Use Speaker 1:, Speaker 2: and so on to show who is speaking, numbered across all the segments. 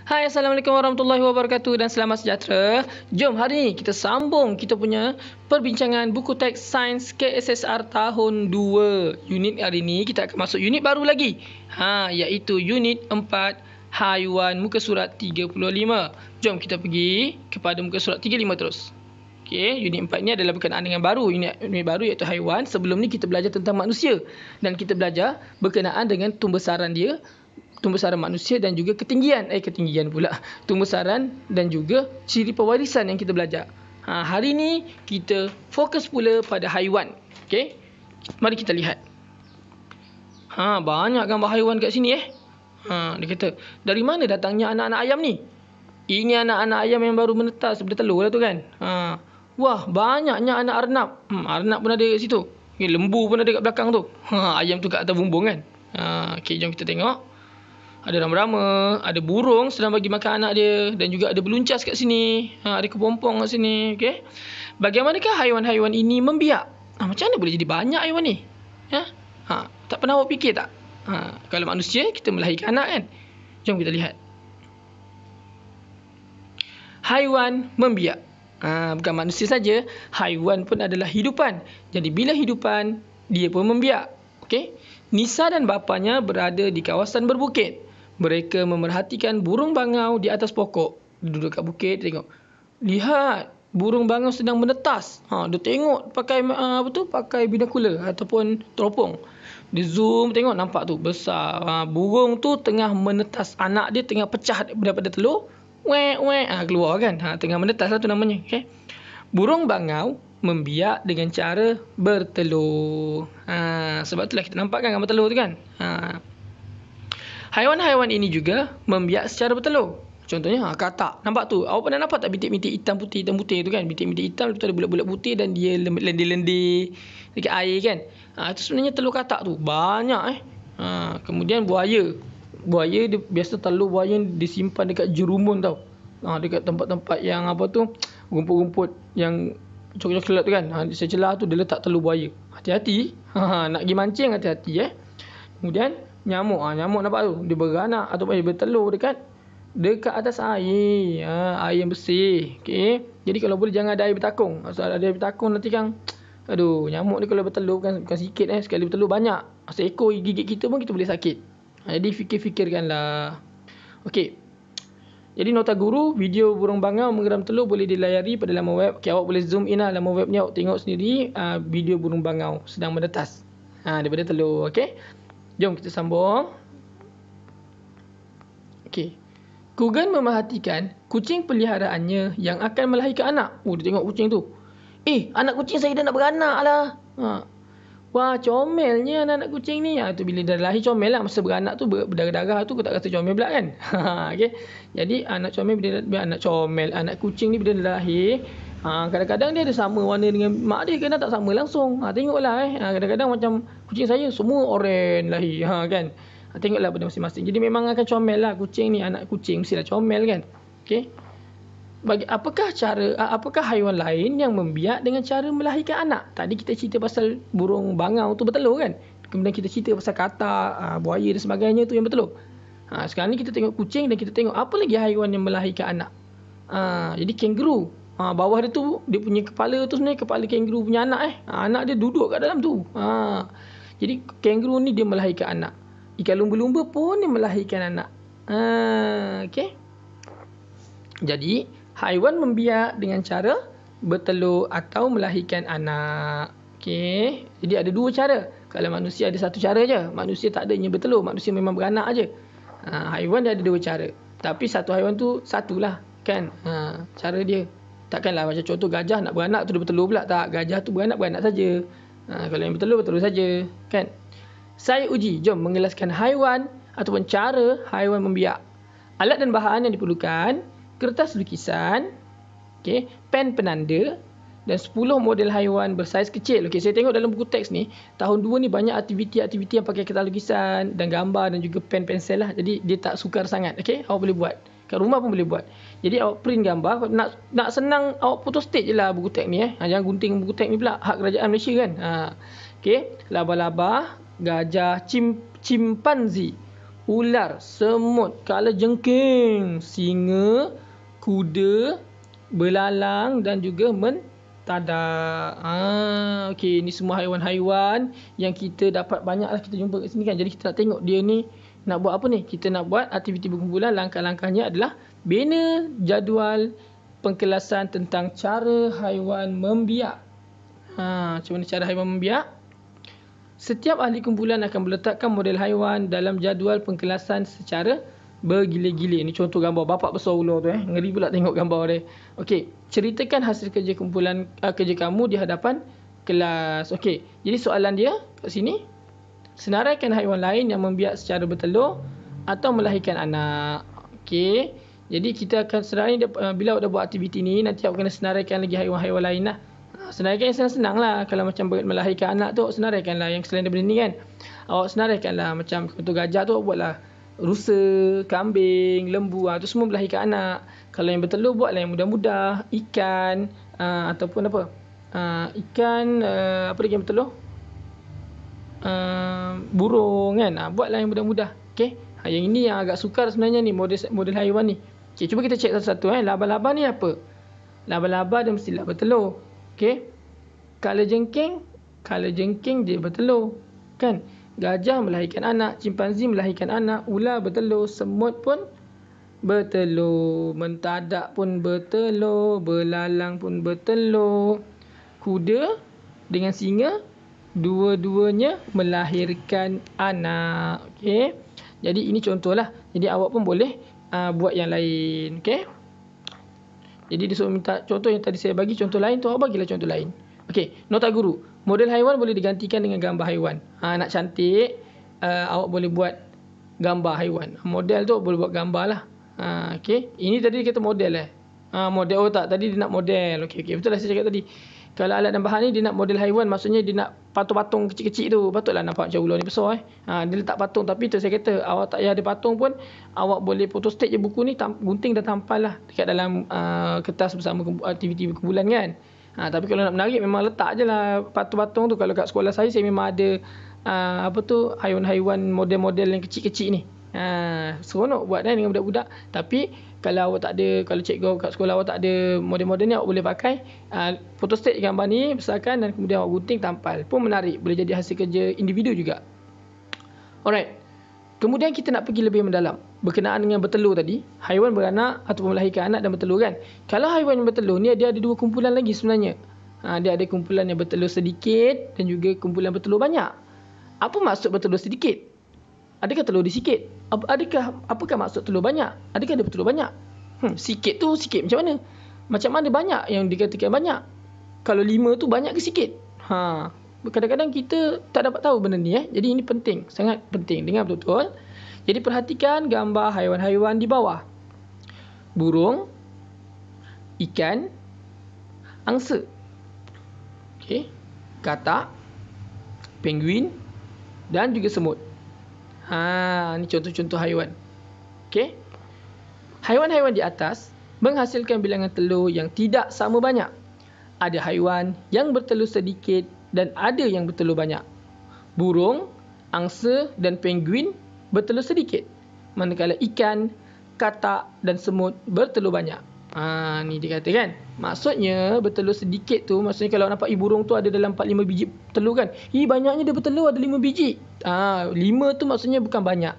Speaker 1: Hai, Assalamualaikum warahmatullahi wabarakatuh dan selamat sejahtera. Jom hari ni kita sambung kita punya perbincangan buku teks Sains KSSR tahun 2. Unit hari ni kita akan masuk unit baru lagi. Iaitu unit 4 haiwan muka surat 35. Jom kita pergi kepada muka surat 35 terus. Okey, unit 4 ni adalah berkenaan dengan baru. Unit baru iaitu haiwan. Sebelum ni kita belajar tentang manusia dan kita belajar berkenaan dengan tumbesaran dia, tumbesaran manusia dan juga ketinggian tumbesaran dan juga ciri pewarisan yang kita belajar. Hari ni kita fokus pula pada haiwan. Okey, mari kita lihat. Banyak gambar haiwan kat sini. Dia kata, dari mana datangnya anak-anak ayam ni? Ini anak-anak ayam yang baru menetas bertelur lah tu kan. Wah, banyaknya anak arnab. Arnab pun ada kat situ. Lembu pun ada kat belakang tu. Ayam tu kat atas bumbung kan. Okey, jom kita tengok. Ada rama-rama, ada burung sedang bagi makan anak dia dan juga ada beluncas kat sini. Ada kepompong kat sini. Okey. Bagaimanakah haiwan-haiwan ini membiak? Macam mana boleh jadi banyak haiwan ni? Tak pernah awak fikir tak? Kalau manusia, kita melahirkan anak kan? Jom kita lihat. Haiwan membiak. Bukan manusia saja, haiwan pun adalah hidupan. Jadi bila hidupan, dia pun membiak. Okey. Nisa dan bapanya berada di kawasan berbukit. Mereka memerhatikan burung bangau di atas pokok. Dia duduk kat bukit, tengok. Lihat, burung bangau sedang menetas. Dia tengok pakai binokular ataupun teropong. Dia zoom tengok, nampak tu besar. Burung tu tengah menetas anak dia, tengah pecah daripada telur. Keluar kan. Tengah menetas lah tu namanya. Okay. Burung bangau membiak dengan cara bertelur. Sebab itulah kita nampak kan gambar telur tu kan. Haiwan-haiwan ini juga membiak secara bertelur. Contohnya katak. Nampak tu? Awak pernah nampak tak bintik-bintik hitam putih tu kan? Bintik-bintik hitam, lepas tu ada bulat-bulat putih dan dia lendir-lendir dekat air kan. Itu sebenarnya telur katak tu. Banyak kemudian buaya. Buaya dia biasa telur buaya disimpan dekat jerumun tau. Dekat tempat-tempat yang rumput-rumput yang coklat-coklat tu kan. Di celah tu dia letak telur buaya. Hati-hati. Nak pergi mancing hati-hati Kemudian nyamuk. Nyamuk nampak tu. Dia beranak ataupun dia bertelur dekat atas air. Air yang bersih. Okey. Jadi kalau boleh jangan ada air bertakung. Asal ada air bertakung nanti kan, nyamuk ni kalau bertelur bukan sikit sekali bertelur banyak. Seekor gigit kita pun kita boleh sakit. Jadi fikir-fikirkanlah. Okey. Jadi nota guru, video burung bangau menggeram telur boleh dilayari pada laman web. Okey, awak boleh zoom in laman web ni, awak tengok sendiri video burung bangau sedang menetas daripada telur. Okey. Jom kita sambung. Okey. Kugan memerhatikan kucing peliharaannya yang akan melahirkan anak. Dia tengok kucing tu. Anak kucing saya dah nak beranak lah. Wah, comelnya anak-anak kucing ni. Tu bila dah lahir comel lah. Masa beranak tu berdarah-darah tu kau tak rasa comel pula kan. Okay. Jadi anak comel bila anak comel, anak kucing ni bila dah lahir, kadang-kadang dia ada sama warna dengan mak dia, kadang tak sama langsung. Tengoklah kadang-kadang macam kucing saya semua oranye lahir kan. Tengoklah pada masing-masing. Jadi memang akan comel lah kucing ni, anak kucing mestilah comel kan. Okey. Apakah haiwan lain yang membiak dengan cara melahirkan anak? Tadi kita cerita pasal burung bangau tu bertelur kan. Kemudian kita cerita pasal katak, buaya dan sebagainya tu yang bertelur. Sekarang ni kita tengok kucing dan kita tengok apa lagi haiwan yang melahirkan anak. Jadi kangaroo. Bawah dia tu, dia punya kepala tu sebenarnya kepala kangaroo punya anak anak dia duduk kat dalam tu. Jadi kangaroo ni dia melahirkan anak. Ikan lumba-lumba pun dia melahirkan anak. Okey. Jadi haiwan membiak dengan cara bertelur atau melahirkan anak. Okey. Jadi ada dua cara. Kalau manusia ada satu cara je. Manusia tak adanya bertelur. Manusia memang beranak aje. Haiwan dia ada dua cara. Tapi satu haiwan tu satulah kan. Cara dia. Takkanlah macam contoh gajah nak beranak tu dia bertelur pula. Tak. Gajah tu beranak saja. Kalau yang bertelur saja. Kan. Saya uji. Jom mengelaskan haiwan ataupun cara haiwan membiak. Alat dan bahan yang diperlukan: kertas lukisan, pen penanda dan 10 model haiwan bersaiz kecil. Saya tengok dalam buku teks ni, tahun 2 ni banyak aktiviti-aktiviti yang pakai kertas lukisan dan gambar dan juga pen pensel lah. Jadi dia tak sukar sangat. Awak boleh buat. Kat rumah pun boleh buat. Jadi awak print gambar. Nak senang awak photo state je lah buku teks ni. Jangan gunting buku teks ni pula. Hak kerajaan Malaysia kan. Laba-laba, gajah, chimpanzee. ular, semut, kalajengking, singa, kuda, belalang dan juga mentadak. Okey, ni semua haiwan-haiwan yang kita dapat banyaklah kita jumpa kat sini kan. Jadi kita nak tengok dia ni nak buat apa ni? Kita nak buat aktiviti berkumpulan. Langkah-langkahnya adalah bina jadual pengkelasan tentang cara haiwan membiak. Macam mana cara haiwan membiak? Setiap ahli kumpulan akan meletakkan model haiwan dalam jadual pengkelasan secara bergila-gila. Ini contoh gambar bapak besar ular tu. Ngeri pula tengok gambar dia. Okey, ceritakan hasil kerja kumpulan kerja kamu di hadapan kelas. Okey, jadi soalan dia kat sini. Senaraikan haiwan lain yang membiak secara bertelur atau melahirkan anak. Okey, jadi kita akan senarai bila dah buat aktiviti ni, nanti awak kena senaraikan lagi haiwan-haiwan lain lah. Senaraikan yang senang-senang lah. Kalau macam melahirkan anak tu, senaraikan lah yang selain daripada ni kan. Awak senaraikan lah. Macam contoh gajah tu, buatlah rusa, kambing, lembu. Tu semua melahirkan anak. Kalau yang bertelur, buatlah yang mudah-mudah. Ikan, ataupun apa? Ikan, apa lagi yang bertelur? Burung kan. Buatlah yang mudah-mudah. Okay. Yang ini yang agak sukar sebenarnya ni, model haiwan ni. Okay, cuba kita cek satu-satu. Laba-laba ni apa? Laba-laba dia mestilah bertelur. Okey. Kalajengking dia bertelur. Kan? Gajah melahirkan anak, chimpanzee melahirkan anak, ular bertelur, semut pun bertelur, mentadak pun bertelur, belalang pun bertelur. Kuda dengan singa dua-duanya melahirkan anak. Okey. Jadi ini contohlah. Jadi awak pun boleh buat yang lain. Okey. Jadi dia suruh minta contoh yang tadi saya bagi, contoh lain tu, awak bagilah contoh lain. Okey, nota guru. Model haiwan boleh digantikan dengan gambar haiwan. Nak cantik, awak boleh buat gambar haiwan. Model tu boleh buat gambar lah. Okey, ini tadi dia kata model model tak, tadi dia nak model. Okey, betul lah saya cakap tadi. Kalau alat dan bahan ni dia nak model haiwan, maksudnya dia nak patung-patung kecil-kecil tu. Patutlah nampak macam ular ni besar. Dia letak patung, tapi tu saya kata awak tak payah ada patung pun, awak boleh photostat je buku ni, gunting dan tampal lah dekat dalam kertas bersama aktiviti berkumpulan kan. Tapi kalau nak menarik memang letak je lah patung-patung tu. Kalau kat sekolah saya memang ada haiwan-haiwan model-model yang kecil-kecil ni. Seronok buat dengan budak-budak. Tapi kalau awak tak ada, kalau cikgu kat sekolah awak tak ada model-model ni, awak boleh pakai photostat gambar ni, besarkan dan kemudian awak gunting tampal. Pun menarik, boleh jadi hasil kerja individu juga. Alright. Kemudian kita nak pergi lebih mendalam berkenaan dengan bertelur tadi, haiwan beranak ataupun melahirkan anak dan bertelur kan. Kalau haiwan yang bertelur ni, dia ada dua kumpulan lagi sebenarnya. Dia ada kumpulan yang bertelur sedikit dan juga kumpulan bertelur banyak. Apa maksud bertelur sedikit? Adakah telur dia sikit? Apakah maksud telur banyak? Adakah dia bertelur banyak? Sikit tu sikit macam mana? Macam mana banyak yang dikatakan banyak? Kalau 5 tu banyak ke sikit? Kadang-kadang kita tak dapat tahu benda ni. Jadi ini penting, sangat penting. Dengar betul-betul. Jadi perhatikan gambar haiwan-haiwan di bawah. Burung, ikan, angsa. Okey. Katak, penguin dan juga semut. Ni contoh-contoh haiwan. Okey. Haiwan-haiwan di atas menghasilkan bilangan telur yang tidak sama banyak. Ada haiwan yang bertelur sedikit dan ada yang bertelur banyak. Burung, angsa dan penguin bertelur sedikit. Manakala ikan, katak dan semut bertelur banyak. Ni dia kata kan. Maksudnya bertelur sedikit tu, maksudnya kalau nampak burung tu ada dalam 4-5 biji telur kan. Banyaknya dia bertelur ada 5 biji. 5 tu maksudnya bukan banyak.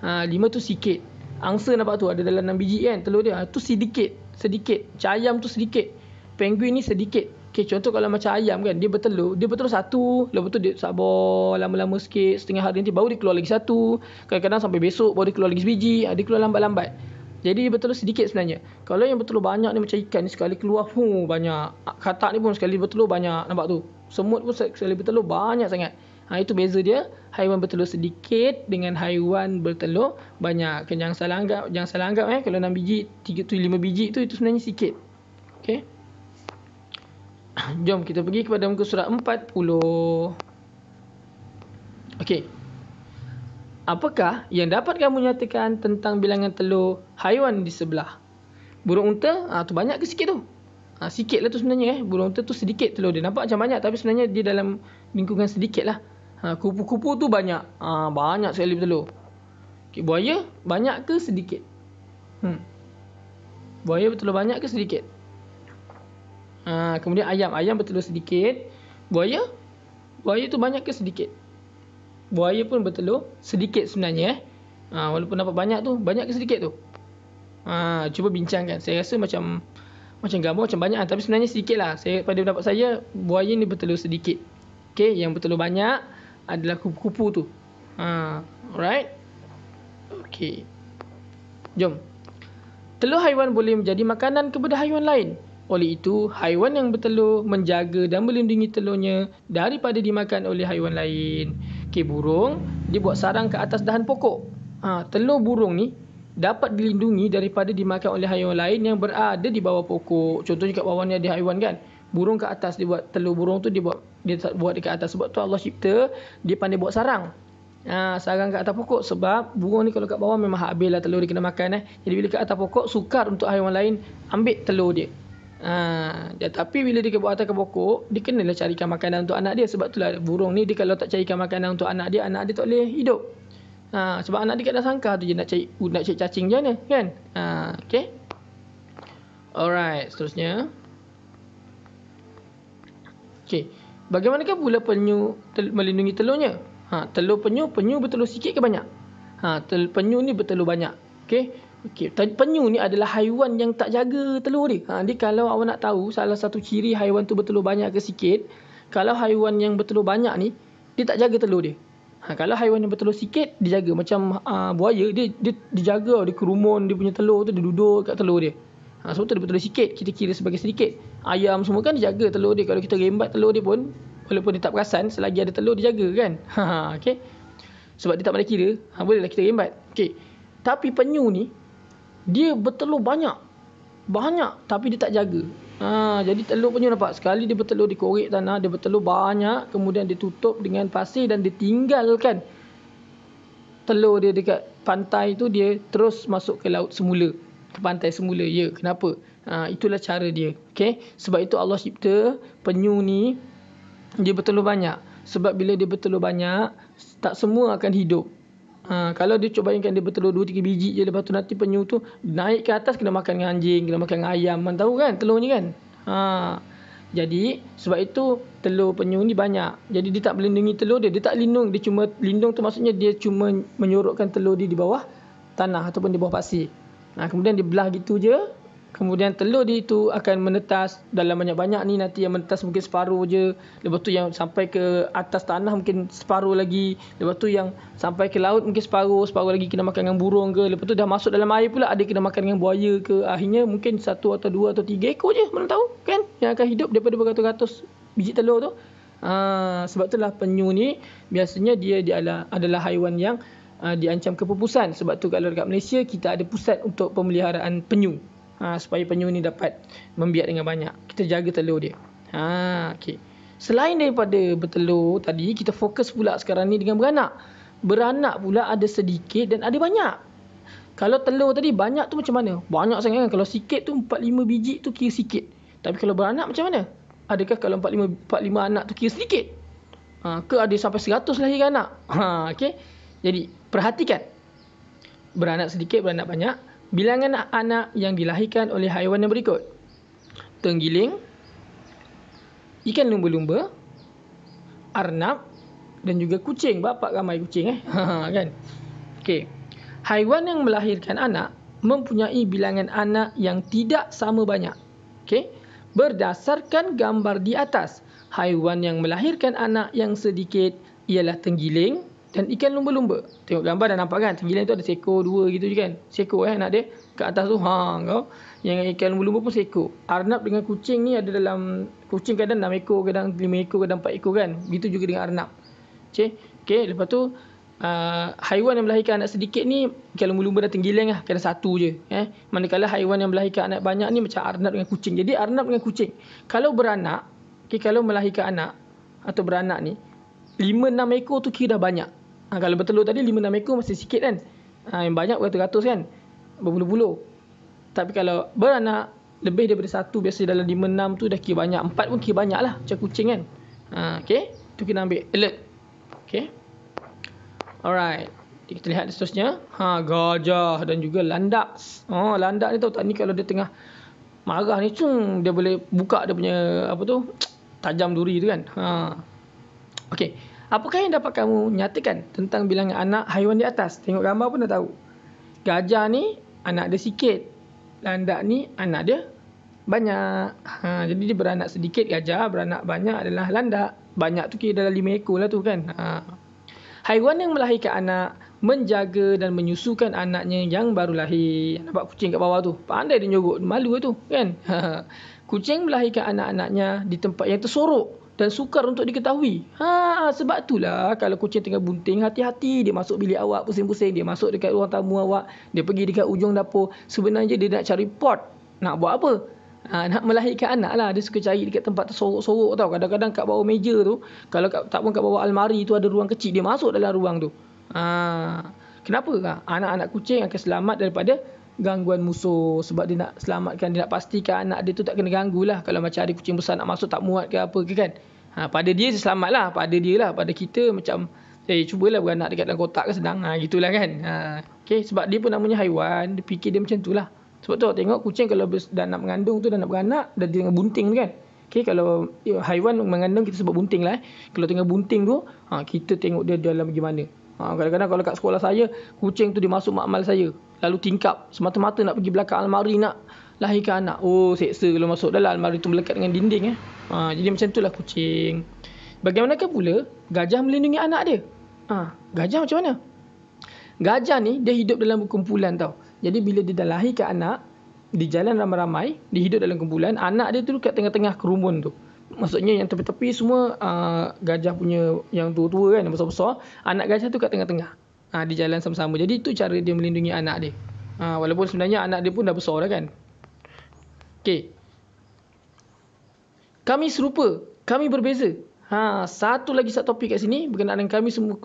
Speaker 1: 5 tu sikit. Angsa nampak tu ada dalam 6 biji kan telur dia. Tu sedikit. Macam ayam tu sedikit. Penguin ni sedikit. Okay, contoh kalau macam ayam kan, dia bertelur satu, lepas tu dia sabar lama-lama sikit, setengah hari nanti baru dia keluar lagi satu. Kadang-kadang sampai besok baru dia keluar lagi sebiji. Dia keluar lambat-lambat. Jadi dia bertelur sedikit sebenarnya. Kalau yang bertelur banyak ni macam ikan ni, sekali keluar banyak. Katak ni pun sekali bertelur banyak. Nampak tu? Semut pun sekali bertelur banyak sangat. Itu beza dia. Haiwan bertelur sedikit dengan haiwan bertelur banyak. Jangan salah anggap kalau 6 biji, 3 tu 5 biji tu, itu sebenarnya sikit. Okey. Jom kita pergi kepada muka surat 40. Okey. Apakah yang dapat kamu nyatakan tentang bilangan telur haiwan di sebelah? Burung unta, tu banyak ke sikit tu? Sikit lah tu sebenarnya. Burung unta tu sedikit telur dia. Nampak macam banyak tapi sebenarnya dia dalam lingkungan sedikit lah. Kupu-kupu tu banyak. Banyak sekali bertelur. Okay, buaya banyak ke sedikit? Buaya bertelur banyak ke sedikit? Kemudian ayam bertelur sedikit. Buaya tu banyak ke sedikit? Buaya pun bertelur sedikit sebenarnya. Walaupun nampak banyak tu, banyak ke sedikit tu? Cuba bincangkan. Saya rasa macam gambar macam banyak, tapi sebenarnya sedikit lah. Pada pendapat saya, buaya ni bertelur sedikit. Okay, yang bertelur banyak adalah kupu-kupu tu. Alright. Okay, jom. Telur haiwan boleh menjadi makanan kepada haiwan lain. Oleh itu, haiwan yang bertelur menjaga dan melindungi telurnya daripada dimakan oleh haiwan lain. Okay, burung, dia buat sarang ke atas dahan pokok. Telur burung ni dapat dilindungi daripada dimakan oleh haiwan lain yang berada di bawah pokok. Contohnya kat bawah ni ada haiwan kan. Burung kat atas, dia buat telur burung tu dia buat dekat atas. Sebab tu Allah cipta dia pandai buat sarang. Sarang kat atas pokok. Sebab burung ni kalau kat bawah memang habis lah telur dia kena makan. Jadi bila kat atas pokok, sukar untuk haiwan lain ambil telur dia. Tapi bila dia buat atas ke pokok, dia kenalah carikan makanan untuk anak dia. Sebab itulah burung ni, dia kalau tak carikan makanan untuk anak dia tak boleh hidup. Sebab anak dia kat dalam sangkar tu je nak cari cacing je mana kan. Okay. Alright, seterusnya. Okay, bagaimanakah pula penyu melindungi telurnya? Telur penyu bertelur sikit ke banyak? Penyu ni bertelur banyak. Okay. Penyu ni adalah haiwan yang tak jaga telur dia. Dia kalau awak nak tahu salah satu ciri haiwan tu bertelur banyak ke sikit, kalau haiwan yang bertelur banyak ni, dia tak jaga telur dia. Kalau haiwan yang bertelur sikit, dia jaga. Macam buaya, dia jaga, dia kerumun dia punya telur tu, dia duduk kat telur dia. Sebab tu dia bertelur sikit, kita kira sebagai sedikit. Ayam semua kan dia jaga telur dia. Kalau kita rembat telur dia pun, walaupun dia tak perasan, selagi ada telur dia jaga kan. Okay. Sebab dia tak boleh kira, bolehlah kita rembat. Okay. Tapi penyu ni, dia bertelur banyak, tapi dia tak jaga. Jadi telur penyu nampak, sekali dia bertelur di korek tanah, dia bertelur banyak, kemudian dia tutup dengan pasir dan dia tinggalkan telur dia dekat pantai tu, dia terus masuk ke laut semula, ke pantai semula. Ya, kenapa? Itulah cara dia. Okay? Sebab itu Allah cipta penyu ni dia bertelur banyak. Sebab bila dia bertelur banyak, tak semua akan hidup. Kalau dia cuba bayangkan dia bertelur 2-3 biji je, lepas tu nanti penyu tu naik ke atas, kena makan dengan anjing, kena makan dengan ayam. Man tahu kan telur ni kan. Jadi sebab itu telur penyu ni banyak. Jadi dia tak melindungi telur dia. Dia tak lindung. Dia cuma lindung tu maksudnya dia cuma menyorokkan telur dia di bawah tanah ataupun di bawah pasir. Kemudian dia belah gitu je. Kemudian telur dia itu akan menetas dalam banyak-banyak ni. Nanti yang menetas mungkin separuh je. Lepas tu yang sampai ke atas tanah mungkin separuh lagi. Lepas tu yang sampai ke laut mungkin separuh lagi kena makan dengan burung ke. Lepas tu dah masuk dalam air pula ada kena makan dengan buaya ke. Akhirnya mungkin 1 atau 2 atau 3 ekor je, mana tahu kan, yang akan hidup daripada beratus-ratus biji telur tu. Sebab itulah penyu ni biasanya dia adalah haiwan yang diancam kepupusan. Sebab tu kalau dekat Malaysia kita ada pusat untuk pemeliharaan penyu. Supaya penyu ni dapat membiak dengan banyak. Kita jaga telur dia. Okay. Selain daripada bertelur tadi, kita fokus pula sekarang ni dengan beranak. Beranak pula ada sedikit dan ada banyak. Kalau telur tadi banyak tu macam mana? Banyak sangat kan. Kalau sikit tu 4-5 biji tu kira sikit. Tapi kalau beranak macam mana? Adakah kalau 45 anak tu kira sedikit? Ke ada sampai 100 lahirkan anak? Okay. Jadi perhatikan. Beranak sedikit, beranak banyak. Bilangan anak yang dilahirkan oleh haiwan yang berikut: tenggiling, ikan lumba-lumba, arnab dan juga kucing. Bapak ramai kucing kan. Okey. Haiwan yang melahirkan anak mempunyai bilangan anak yang tidak sama banyak. Okey. Berdasarkan gambar di atas, haiwan yang melahirkan anak yang sedikit ialah tenggiling dan ikan lumba-lumba. Tengok gambar dah nampak kan, tenggiling tu ada seekor 2 gitu je kan. Seekor anak dia kat atas tu kau. Yang ikan lumba-lumba pun seekor. Arnab dengan kucing ni ada dalam, kucing kadang 6 ekor, kadang 5 ekor, kadang 4 ekor kan. Begitu juga dengan arnab. Okey, lepas tu haiwan yang melahirkan anak sedikit ni, ikan lumba-lumba dan tenggiling kadang 1 je. Manakala haiwan yang melahirkan anak banyak ni macam arnab dengan kucing. Jadi arnab dengan kucing, kalau beranak, kalau melahirkan anak atau beranak ni 5-6 ekor tu kira dah banyak. Kalau bertelur tadi 5-6 ekor masih sikit kan. Yang banyak beratus-ratus kan, berpuluh-puluh. Tapi kalau beranak lebih daripada 1, biasa dalam 5-6 tu dah kira banyak. 4 pun kira banyak lah, macam kucing kan. Okey, tu kena ambil alert. Okey, alright. Kita lihat seterusnya. Gajah dan juga landak. Landak ni tahu tak, ni kalau dia tengah marah ni, dia boleh buka dia punya tajam duri tu kan. Okey. Apakah yang dapat kamu nyatakan tentang bilangan anak haiwan di atas? Tengok gambar pun dah tahu. Gajah ni anak dia sikit. Landak ni anak dia banyak. Jadi dia beranak sedikit gajah, beranak banyak adalah landak. Banyak tu kira dalam 5 ekor lah tu kan. Haiwan yang melahirkan anak menjaga dan menyusukan anaknya yang baru lahir. Nampak kucing kat bawah tu? Pandai dia nyorok, malu tu kan. Kucing melahirkan anak-anaknya di tempat yang tersorok dan sukar untuk diketahui. Sebab itulah kalau kucing tengah bunting, hati-hati dia masuk bilik awak pusing-pusing, dia masuk dekat ruang tamu awak, dia pergi dekat ujung dapur. Sebenarnya dia nak cari pot. Nak buat apa? Nak melahirkan anak lah. Dia suka cari dekat tempat tersorok-sorok tau. Kadang-kadang kat bawah meja tu, kalau tak pun kat bawah almari tu ada ruang kecil, dia masuk dalam ruang tu. Kenapa? Anak-anak kucing akan selamat daripada gangguan musuh. Sebab dia nak selamatkan, dia nak pastikan anak dia tu tak kena ganggu lah. Kalau macam ada kucing besar nak masuk tak muat ke apa ke kan. Pada dia selamat lah. Pada dia lah. Pada kita macam cubalah beranak dekat dalam kotak ke senang. Gitulah kan. Okay, sebab dia pun namanya haiwan. Dia fikir dia macam tu lah. Sebab tu tengok kucing kalau dah nak mengandung tu, dah nak beranak, dah tengah bunting tu kan. Okay, kalau haiwan mengandung kita sebut bunting lah. Kalau tengah bunting tu, kita tengok dia dalam bagaimana. Kadang-kadang kalau kat sekolah saya, kucing tu dia masuk makmal saya. Lalu tingkap, semata-mata nak pergi belakang almari nak lahirkan anak. Seksa kalau masuk dalam almari tu melekat dengan dinding. Jadi macam tu lah kucing. Bagaimanakah pula gajah melindungi anak dia? Gajah macam mana? Gajah ni dia hidup dalam kumpulan tau. Jadi bila dia dah lahirkan anak, di jalan ramai-ramai, dia hidup dalam kumpulan, anak dia tu kat tengah-tengah kerumun tu. Maksudnya yang tepi-tepi semua gajah punya yang tua-tua kan, yang besar-besar. Anak gajah tu kat tengah-tengah. Di jalan sama-sama. Jadi itu cara dia melindungi anak dia. Walaupun sebenarnya anak dia pun dah besar dah kan. Okey. Kami serupa, kami berbeza. Satu topik kat sini berkenaan dengan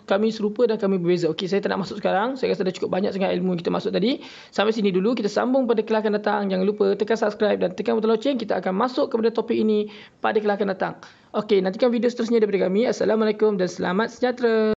Speaker 1: kami serupa dan kami berbeza. Okey, saya tak nak masuk sekarang. Saya rasa dah cukup banyak sangat ilmu yang kita masuk tadi. Sampai sini dulu. Kita sambung pada kelas akan datang. Jangan lupa tekan subscribe dan tekan butang loceng. Kita akan masuk kepada topik ini pada kelas akan datang. Okey, nantikan video seterusnya daripada kami. Assalamualaikum dan selamat sejahtera.